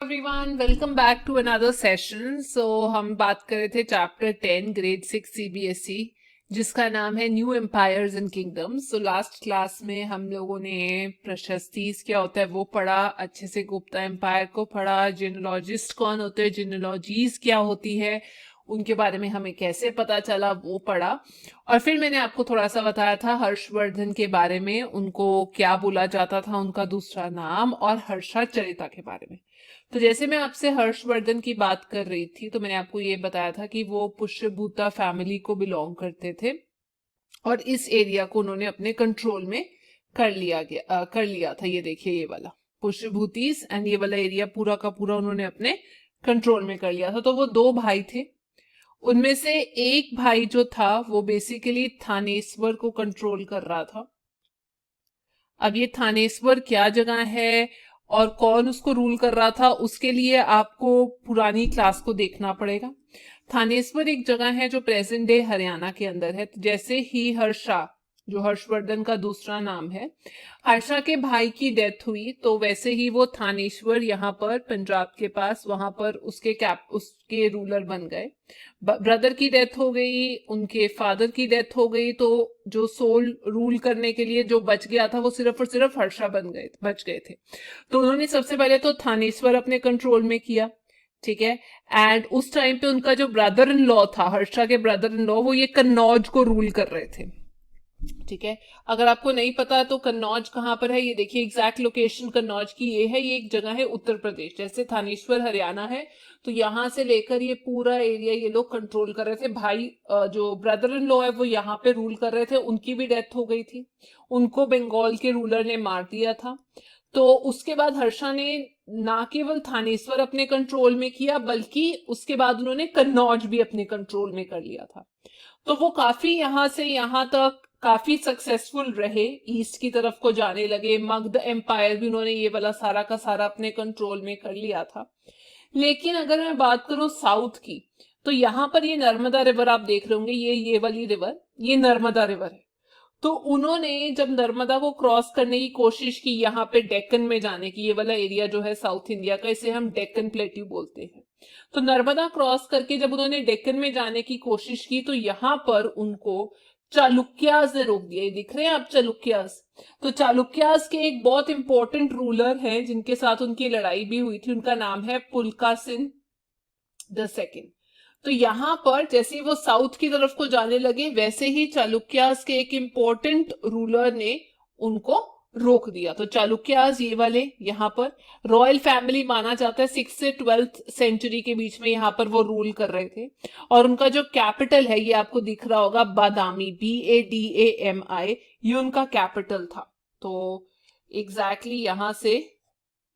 Everyone, welcome back to another session. हम बात कर रहे थे चैप्टर 10 ग्रेड 6 सीबीएसई, जिसका नाम है new empires and kingdoms. Last class में हम लोगों ने प्रशस्तीज क्या होता है वो पढ़ा, अच्छे से गुप्ता एम्पायर को पढ़ा, जिनोलॉजिस्ट कौन होते हैं, जिनोलॉजीज क्या होती है, उनके बारे में हमें कैसे पता चला वो पढ़ा। और फिर मैंने आपको थोड़ा सा बताया था हर्षवर्धन के बारे में, उनको क्या बोला जाता था, उनका दूसरा नाम, और हर्षाचरिता के बारे में। तो जैसे मैं आपसे हर्षवर्धन की बात कर रही थी तो मैंने आपको ये बताया था कि वो पुष्यभूता फैमिली को बिलोंग करते थे और इस एरिया को उन्होंने अपने कंट्रोल में कर लिया था। ये देखिए, ये वाला पुष्यभूतीस एंड ये वाला एरिया पूरा का पूरा उन्होंने अपने कंट्रोल में कर लिया था। तो वो दो भाई थे, उनमें से एक भाई जो था वो बेसिकली थानेश्वर को कंट्रोल कर रहा था। अब ये थानेश्वर क्या जगह है और कौन उसको रूल कर रहा था, उसके लिए आपको पुरानी क्लास को देखना पड़ेगा। थानेश्वर एक जगह है जो प्रेजेंट डे हरियाणा के अंदर है। तो जैसे ही हर्षा, जो हर्षवर्धन का दूसरा नाम है, हर्षा के भाई की डेथ हुई तो वैसे ही वो थानेश्वर यहाँ पर पंजाब के पास वहां पर उसके रूलर बन गए। ब्रदर की डेथ हो गई, उनके फादर की डेथ हो गई, तो जो सोल रूल करने के लिए जो बच गया था वो सिर्फ और सिर्फ हर्षा बच गए थे। तो उन्होंने सबसे पहले तो थानेश्वर अपने कंट्रोल में किया, ठीक है। एंड उस टाइम पे उनका जो ब्रदर इन लॉ था, हर्षा के ब्रदर इन लॉ, वो ये कन्नौज को रूल कर रहे थे, ठीक है। अगर आपको नहीं पता तो कन्नौज कहाँ पर है, ये देखिए एग्जैक्ट लोकेशन कन्नौज की ये है। ये एक जगह है उत्तर प्रदेश, जैसे थानेश्वर हरियाणा है तो यहां से लेकर ये पूरा एरिया ये लोग कंट्रोल कर रहे थे। भाई जो ब्रदर इन लॉ है वो यहाँ पे रूल कर रहे थे, उनकी भी डेथ हो गई थी, उनको बंगाल के रूलर ने मार दिया था। तो उसके बाद हर्षा ने ना केवल थानेश्वर अपने कंट्रोल में किया बल्कि उसके बाद उन्होंने कन्नौज भी अपने कंट्रोल में कर लिया था। तो वो काफी यहां से यहां तक काफी सक्सेसफुल रहे, ईस्ट की तरफ को जाने लगे। मगध एम्पायर भी उन्होंने ये वाला सारा का सारा अपने कंट्रोल में कर लिया था। लेकिन अगर मैं बात करूं साउथ की, तो यहाँ पर ये नर्मदा रिवर आप देख रहे होंगे, ये वाली रिवर, ये नर्मदा रिवर है। तो उन्होंने जब नर्मदा को क्रॉस करने की कोशिश की यहाँ पे डेक्कन में जाने की, ये वाला एरिया जो है साउथ इंडिया का, इसे हम डेक्कन प्लेट्यू बोलते हैं। तो नर्मदा क्रॉस करके जब उन्होंने डेक्कन में जाने की कोशिश की तो यहाँ पर उनको चालुक्यास ने रोक दिया। ये दिख रहे हैं आप, चालुक्यास। तो चालुक्यास के एक बहुत इंपॉर्टेंट रूलर हैं जिनके साथ उनकी लड़ाई भी हुई थी, उनका नाम है पुलकासिन द सेकेंड। तो यहाँ पर जैसे ही वो साउथ की तरफ को जाने लगे वैसे ही चालुक्यास के एक इंपॉर्टेंट रूलर ने उनको रोक दिया। तो चालुक्यास ये वाले यहाँ पर रॉयल फैमिली माना जाता है, 6 से 12th सेंचुरी के बीच में यहाँ पर वो रूल कर रहे थे। और उनका जो कैपिटल है ये आपको दिख रहा होगा, बादामी, BADAMI, ये उनका कैपिटल था। तो एग्जैक्टली यहाँ से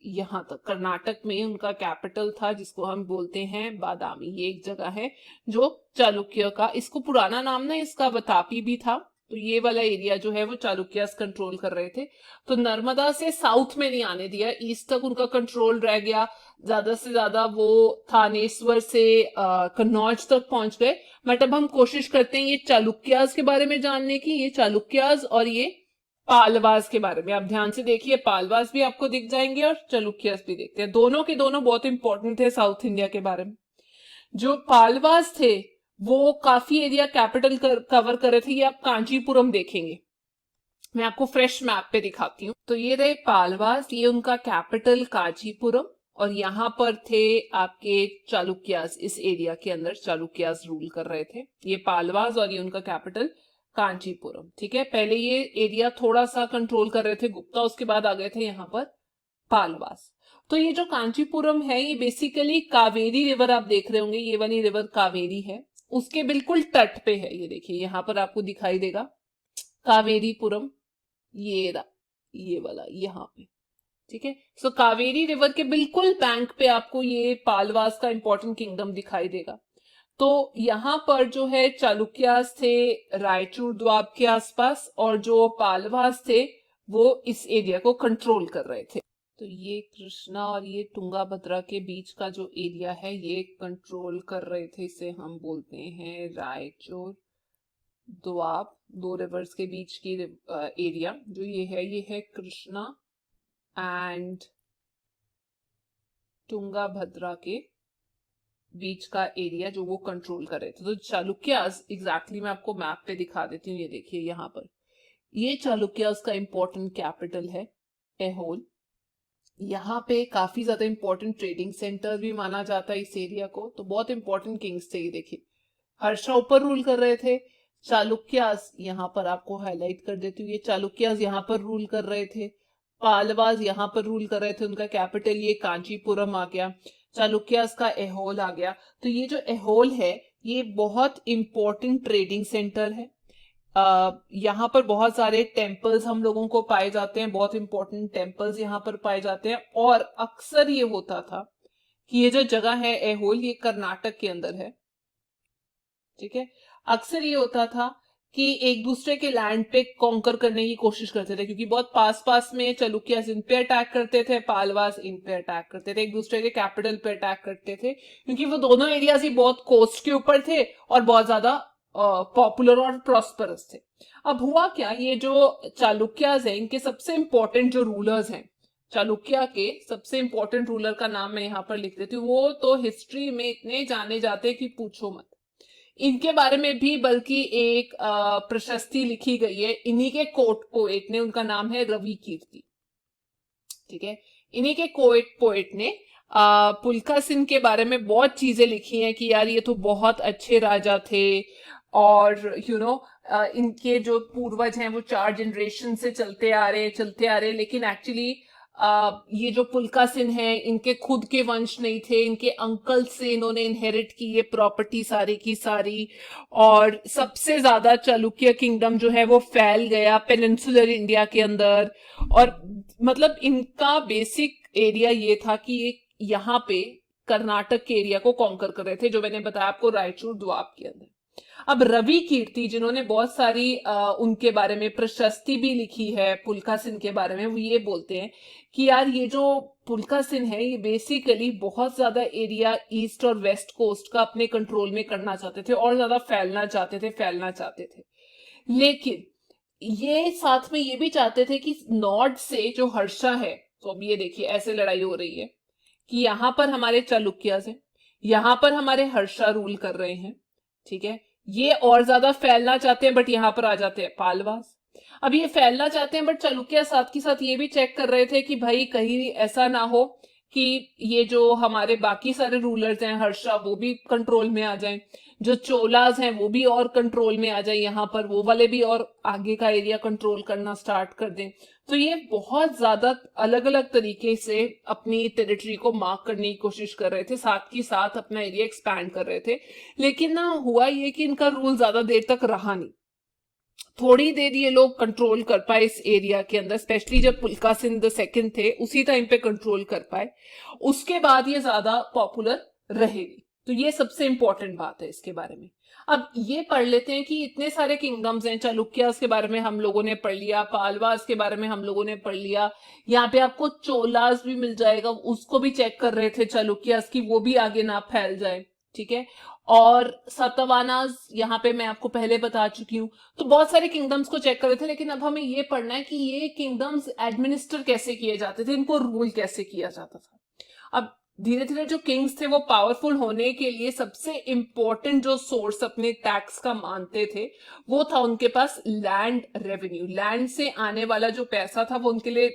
यहां तक कर्नाटक में उनका कैपिटल था, जिसको हम बोलते हैं बादामी। ये एक जगह है जो चालुक्य का, इसको पुराना नाम ना इसका बतापी भी था। तो ये वाला एरिया जो है वो चालुक्यास कंट्रोल कर रहे थे। तो नर्मदा से साउथ में नहीं आने दिया, ईस्ट तक उनका कंट्रोल रह गया। ज्यादा से ज्यादा वो थानेश्वर से कन्नौज तक पहुंच गए। बट अब हम कोशिश करते हैं ये चालुक्यास के बारे में जानने की, ये चालुक्यास और ये पालवास के बारे में। आप ध्यान से देखिए, पालवास भी आपको दिख जाएंगे और चालुक्यास भी देखते हैं, दोनों के दोनों बहुत इंपॉर्टेंट थे साउथ इंडिया के बारे में। जो पालवास थे वो काफी एरिया कैपिटल कवर कर रहे थे। ये आप कांचीपुरम देखेंगे, मैं आपको फ्रेश मैप पे दिखाती हूँ। तो ये रहे पालवास, ये उनका कैपिटल कांचीपुरम, और यहाँ पर थे आपके चालुक्यास। इस एरिया के अंदर चालुक्यास रूल कर रहे थे। ये पालवास और ये उनका कैपिटल कांचीपुरम, ठीक है। पहले ये एरिया थोड़ा सा कंट्रोल कर रहे थे गुप्ता, उसके बाद आ गए थे यहाँ पर पालवास। तो ये जो कांचीपुरम है ये बेसिकली कावेरी रिवर आप देख रहे होंगे, ये वाली रिवर कावेरी है, उसके बिल्कुल तट पे है। ये देखिए यहाँ पर आपको दिखाई देगा कावेरीपुरम, ये वाला यहाँ पे, ठीक है। सो कावेरी रिवर के बिल्कुल बैंक पे आपको ये पालवास का इंपॉर्टेंट किंगडम दिखाई देगा। तो यहाँ पर जो है चालुक्यास थे रायचूर द्वाब के आसपास, और जो पालवास थे वो इस एरिया को कंट्रोल कर रहे थे। तो ये कृष्णा और ये तुंगाभद्रा के बीच का जो एरिया है ये कंट्रोल कर रहे थे, इसे हम बोलते हैं रायचूर द्वाब। दो रिवर्स के बीच की एरिया जो ये है कृष्णा एंड तुंगा भद्रा के बीच का एरिया जो वो कंट्रोल कर रहे थे। तो चालुक्यास एग्जैक्टली मैं आपको मैप पे दिखा देती हूँ। ये देखिए यहाँ पर, ये चालुक्यास का इंपॉर्टेंट कैपिटल है एहोल। यहाँ पे काफी ज्यादा इंपॉर्टेंट ट्रेडिंग सेंटर भी माना जाता है इस एरिया को। तो बहुत इंपॉर्टेंट किंग्स थे ये देखिए। हर्षा ऊपर रूल कर रहे थे, चालुक्यास यहाँ पर आपको हाईलाइट कर देती हूँ, ये चालुक्यास यहाँ पर रूल कर रहे थे, पालवास यहाँ पर रूल कर रहे थे, उनका कैपिटल ये कांचीपुरम आ गया, चालुक्यास का एहोल आ गया। तो ये जो एहोल है ये बहुत इंपॉर्टेंट ट्रेडिंग सेंटर है। यहाँ पर बहुत सारे टेम्पल्स हम लोगों को पाए जाते हैं, बहुत इंपॉर्टेंट टेम्पल्स यहाँ पर पाए जाते हैं। और अक्सर ये होता था कि ये जो जगह है एहोल, ये कर्नाटक के अंदर है, ठीक है। अक्सर ये होता था कि एक दूसरे के लैंड पे कॉन्कर करने की कोशिश करते थे, क्योंकि बहुत पास पास में चालुक्यास इन पे अटैक करते थे, पालवास इन पे अटैक करते थे, एक दूसरे के कैपिटल पे अटैक करते थे, क्योंकि वो दोनों एरियाज ही बहुत कोस्ट के ऊपर थे और बहुत ज्यादा पॉपुलर और प्रॉस्परस थे। अब हुआ क्या, ये जो चालुक्यास हैं इनके सबसे इंपॉर्टेंट जो रूलर्स हैं, चालुक्या के सबसे इंपॉर्टेंट रूलर का नाम मैं यहाँ पर लिख देती हूँ। वो तो हिस्ट्री में इतने जाने जाते हैं कि पूछो मत। इनके बारे में भी बल्कि एक प्रशस्ति लिखी गई है इन्हीं के कोर्ट पोएट ने, उनका नाम है रवि कीर्ति, ठीक है। इन्हीं के कोर्ट पोएट ने पुलका सिंह के बारे में बहुत चीजें लिखी हैं कि यार ये तो बहुत अच्छे राजा थे, और इनके जो पूर्वज हैं वो 4 जनरेशन से चलते आ रहे, लेकिन एक्चुअली ये जो पुलका सिंह है इनके खुद के वंश नहीं थे, इनके अंकल से इन्होंने इनहेरिट की ये प्रॉपर्टी सारी की सारी। और सबसे ज्यादा चालुक्य किंगडम जो है वो फैल गया पेनिनसुलर इंडिया के अंदर। और मतलब इनका बेसिक एरिया ये था कि ये यहाँ पे कर्नाटक के एरिया को कॉन्कर कर रहे थे, जो मैंने बताया आपको रायचूर द्वाब के अंदर। अब रवि कीर्ति जिन्होंने बहुत सारी उनके बारे में प्रशस्ति भी लिखी है पुलका सिंह के बारे में, वो ये बोलते हैं कि यार ये जो पुलका सिंह है ये बेसिकली बहुत ज्यादा एरिया ईस्ट और वेस्ट कोस्ट का अपने कंट्रोल में करना चाहते थे और ज्यादा फैलना चाहते थे। लेकिन ये साथ में ये भी चाहते थे कि नॉर्थ से जो हर्षा है, तो अब ये देखिए ऐसे लड़ाई हो रही है कि यहां पर हमारे चालुक्यास हैं, यहां पर हमारे हर्षा रूल कर रहे हैं, ठीक है। ये और ज्यादा फैलना चाहते हैं, बट यहां पर आ जाते हैं पालवास। अब ये फैलना चाहते हैं, बट चालुक्य साथ के साथ ये भी चेक कर रहे थे कि भाई कहीं ऐसा ना हो कि ये जो हमारे बाकी सारे रूलर्स हैं हर्षा, वो भी कंट्रोल में आ जाएं, जो चोलाज हैं वो भी और कंट्रोल में आ जाए, यहाँ पर वो वाले भी और आगे का एरिया कंट्रोल करना स्टार्ट कर दें। तो ये बहुत ज्यादा अलग अलग तरीके से अपनी टेरिटरी को मार्क करने की कोशिश कर रहे थे, साथ ही साथ अपना एरिया एक्सपैंड कर रहे थे। लेकिन ना हुआ ये कि इनका रूल ज्यादा देर तक रहा नहीं, थोड़ी देर ये लोग कंट्रोल कर पाए इस एरिया के अंदर, स्पेशली जब पुलका सिंह द सेकंड थे उसी टाइम पे कंट्रोल कर पाए। उसके बाद ये ज्यादा पॉपुलर रहेगी। तो ये सबसे इंपॉर्टेंट बात है इसके बारे में। अब ये पढ़ लेते हैं कि इतने सारे किंगडम्स हैं, चालुक्यास के बारे में हम लोगों ने पढ़ लिया, पालवास के बारे में हम लोगों ने पढ़ लिया, यहाँ पे आपको चोलास भी मिल जाएगा, उसको भी चेक कर रहे थे चालुक्यास की वो भी आगे ना फैल जाए, ठीक है। और सतवानास यहाँ पे मैं आपको पहले बता चुकी हूँ। तो बहुत सारे किंगडम्स को चेक कर रहे थे, लेकिन अब हमें ये पढ़ना है कि ये किंगडम्स एडमिनिस्टर कैसे किए जाते थे, इनको रूल कैसे किया जाता था। अब धीरे धीरे जो किंग्स थे वो पावरफुल होने के लिए सबसे इंपॉर्टेंट जो सोर्स अपने टैक्स का मानते थे वो था उनके पास लैंड रेवेन्यू। लैंड से आने वाला जो पैसा था वो उनके लिए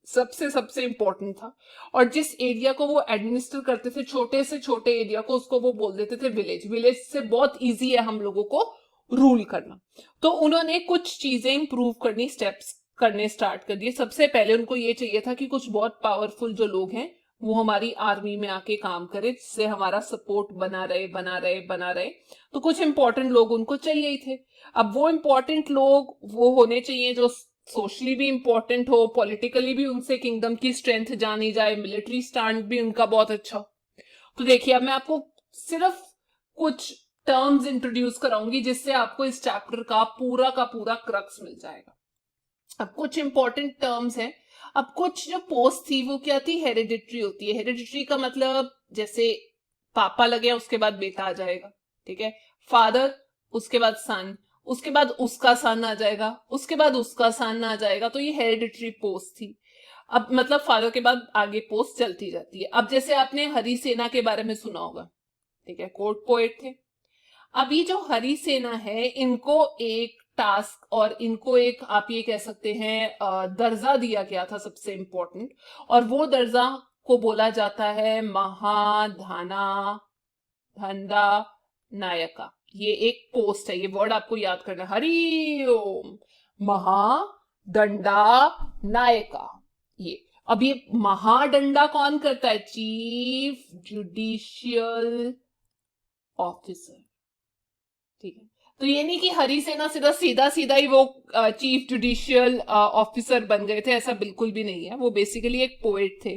सबसे सबसे इंपॉर्टेंट था। और जिस एरिया को वो एडमिनिस्टर करते थे, छोटे से छोटे एरिया को, उसको वो बोल देते थे विलेज। विलेज से बहुत इजी है हम लोगों को रूल करना। तो उन्होंने कुछ चीजें इंप्रूव करनी, स्टेप्स करने स्टार्ट कर दिए। सबसे पहले उनको ये चाहिए था कि कुछ बहुत पावरफुल जो लोग हैं वो हमारी आर्मी में आके काम करे, जिससे हमारा सपोर्ट बना रहे। तो कुछ इंपॉर्टेंट लोग उनको चाहिए ही थे। अब वो इंपॉर्टेंट लोग वो होने चाहिए जो सोशली भी इंपॉर्टेंट हो, पॉलिटिकली भी उनसे किंगडम की स्ट्रेंथ जानी जाए, मिलिट्री स्टैंड भी उनका बहुत अच्छा हो। तो देखिए अब मैं आपको सिर्फ कुछ टर्म्स इंट्रोड्यूस कराऊंगी जिससे आपको इस चैप्टर का पूरा क्रक्स मिल जाएगा। अब कुछ इंपॉर्टेंट टर्म्स हैं। अब कुछ जो पोस्ट थी वो क्या थी, हेरिडिटरी होती है। हेरिडिटरी का मतलब जैसे पापा लगे उसके बाद बेटा आ जाएगा, ठीक है। फादर, उसके बाद सन, उसके बाद उसका सन आ जाएगा, उसके बाद उसका सन आ जाएगा। तो ये हेरिडिटरी पोस्ट थी। अब मतलब फादर के बाद आगे पोस्ट चलती जाती है। अब जैसे आपने हरि सेना के बारे में सुना होगा, ठीक है, कोर्ट पोएट थे। अभी जो हरि सेना है, इनको एक टास्क और इनको एक, आप ये कह सकते हैं, दर्जा दिया गया था सबसे इंपॉर्टेंट, और वो दर्जा को बोला जाता है महाधाना धंधा नायका। ये एक पोस्ट है, ये वर्ड आपको याद करना है, हरि ओम महादंडा नायका। ये अब ये महादंडा कौन करता है? चीफ जुडिशियल ऑफिसर, ठीक है। तो ये नहीं कि हरि सेना सीधा सीधा सीधा ही वो चीफ जुडिशियल ऑफिसर बन गए थे, ऐसा बिल्कुल भी नहीं है। वो बेसिकली एक पोएट थे,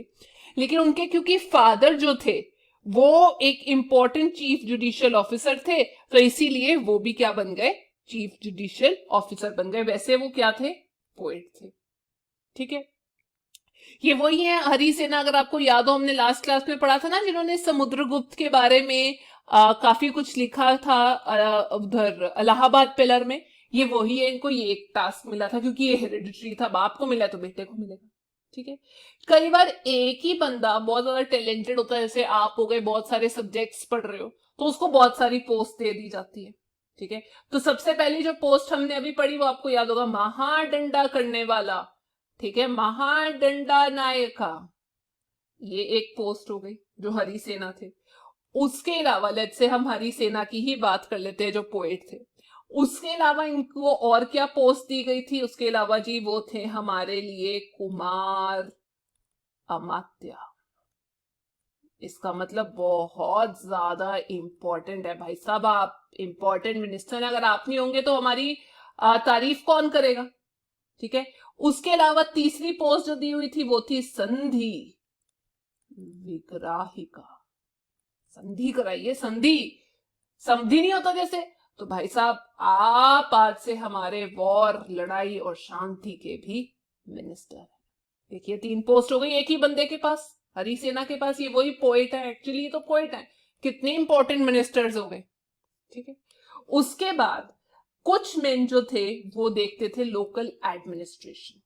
लेकिन उनके क्योंकि फादर जो थे वो एक इंपॉर्टेंट चीफ जुडिशियल ऑफिसर थे, तो इसीलिए वो भी क्या बन गए? चीफ जुडिशियल ऑफिसर बन गए। वैसे वो क्या थे? पोएट थे, ठीक है। ये वही है हरि सेना, अगर आपको याद हो, हमने लास्ट क्लास में पढ़ा था ना, जिन्होंने समुद्रगुप्त के बारे में काफी कुछ लिखा था उधर इलाहाबाद पिलर में। ये वही है, इनको ये एक टास्क मिला था क्योंकि ये हेरिडिटरी था, बाप को मिला तो बेटे को मिलेगा, ठीक है। कई बार एक ही बंदा बहुत ज्यादा टैलेंटेड होता है, जैसे आप हो गए, बहुत सारे सब्जेक्ट्स पढ़ रहे हो, तो उसको बहुत सारी पोस्ट दे दी जाती है, ठीक है। तो सबसे पहली जो पोस्ट हमने अभी पढ़ी वो आपको याद होगा, महाडंडा करने वाला, ठीक है, महादंडा नायका। ये एक पोस्ट हो गई जो हरि सेना थे। उसके अलावा लेट्स से हम हरि सेना की ही बात कर लेते हैं जो पोएट थे। उसके अलावा इनको और क्या पोस्ट दी गई थी? उसके अलावा जी वो थे हमारे लिए कुमार अमात्य। इसका मतलब बहुत ज्यादा इंपॉर्टेंट है भाई साहब, आप इंपॉर्टेंट मिनिस्टर हैं, अगर आप नहीं होंगे तो हमारी तारीफ कौन करेगा, ठीक है। उसके अलावा तीसरी पोस्ट जो दी हुई थी वो थी संधि विग्राहिका। संधि कराइए, संधि, समधि नहीं होता जैसे, तो भाई साहब आप आज से हमारे वॉर, लड़ाई और शांति के भी मिनिस्टर हैं। देखिए 3 पोस्ट हो गई एक ही बंदे के पास, हरि सेना के पास। ये वही पोएट है, एक्चुअली तो पोएट है। कितने इंपॉर्टेंट मिनिस्टर्स हो गए, ठीक है। उसके बाद कुछ मेन जो थे वो देखते थे लोकल एडमिनिस्ट्रेशन,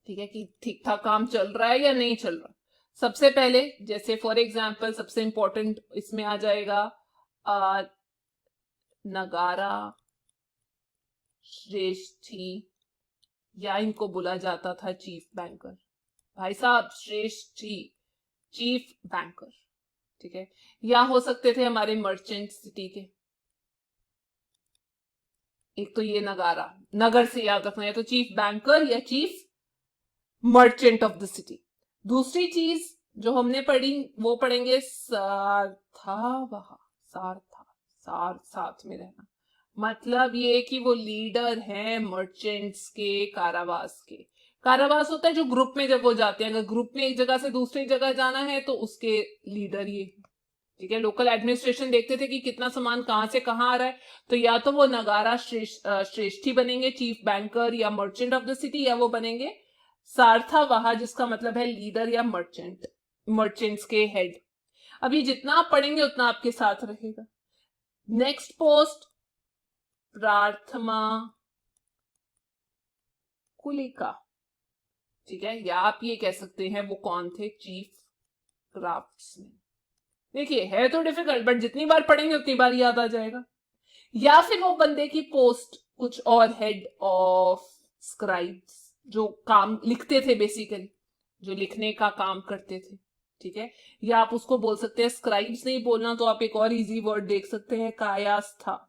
ठीक है, कि ठीक ठाक काम चल रहा है या नहीं चल रहा। सबसे पहले जैसे फॉर एग्जांपल सबसे इंपॉर्टेंट इसमें आ जाएगा नगारा श्रेष्ठी, या इनको बोला जाता था चीफ बैंकर। भाई साहब श्रेष्ठी चीफ बैंकर, ठीक है। या हो सकते थे हमारे मर्चेंट सिटी के, एक तो ये नगारा, नगर से याद रखना है, तो चीफ बैंकर या chief merchant of the city. दूसरी चीज जो हमने पढ़ी वो पढ़ेंगे सारथावह, सारथा, सार साथ में रहना, मतलब ये कि वो लीडर है मर्चेंट्स के, कारावास के। कारावास होता है जो ग्रुप में जब वो जाते हैं, अगर ग्रुप में एक जगह से दूसरी जगह जाना है तो उसके लीडर ये, ठीक है। लोकल एडमिनिस्ट्रेशन देखते थे कि कितना सामान कहां से कहां आ रहा है, तो या तो वो नगारा श्रेष्ठी बनेंगे चीफ बैंकर या मर्चेंट ऑफ द सिटी, या वो बनेंगे सारथावाह जिसका मतलब है लीडर या मर्चेंट, मर्चेंट्स के हेड। अभी जितना आप पढ़ेंगे उतना आपके साथ रहेगा। नेक्स्ट पोस्ट प्रार्थना कुलिका, ठीक है, या आप ये कह सकते हैं वो कौन थे? Chief craftsman. देखिए है तो डिफिकल्ट, बट जितनी बार पढ़ेंगे उतनी बार याद आ जाएगा। या फिर वो बंदे की पोस्ट कुछ और, हेड ऑफ स्क्राइब्स, जो काम लिखते थे, बेसिकली जो लिखने का काम करते थे, ठीक है। या आप उसको बोल सकते हैं, स्क्राइब्स नहीं बोलना तो आप एक और इजी वर्ड देख सकते हैं, कायास्थास।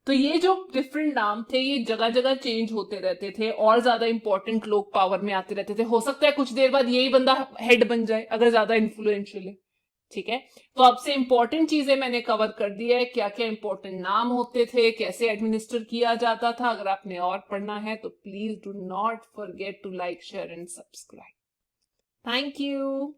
तो ये जो डिफरेंट नाम थे ये जगह जगह चेंज होते रहते थे, और ज्यादा इंपॉर्टेंट लोग पावर में आते रहते थे। हो सकता है कुछ देर बाद यही बंदा हेड बन जाए अगर ज्यादा इन्फ्लुएंशियल है, ठीक है। तो आपसे इंपॉर्टेंट चीजें मैंने कवर कर दी है, क्या क्या इंपॉर्टेंट नाम होते थे, कैसे एडमिनिस्टर किया जाता था। अगर आपने और पढ़ना है तो please do not forget to like, share and subscribe. Thank you.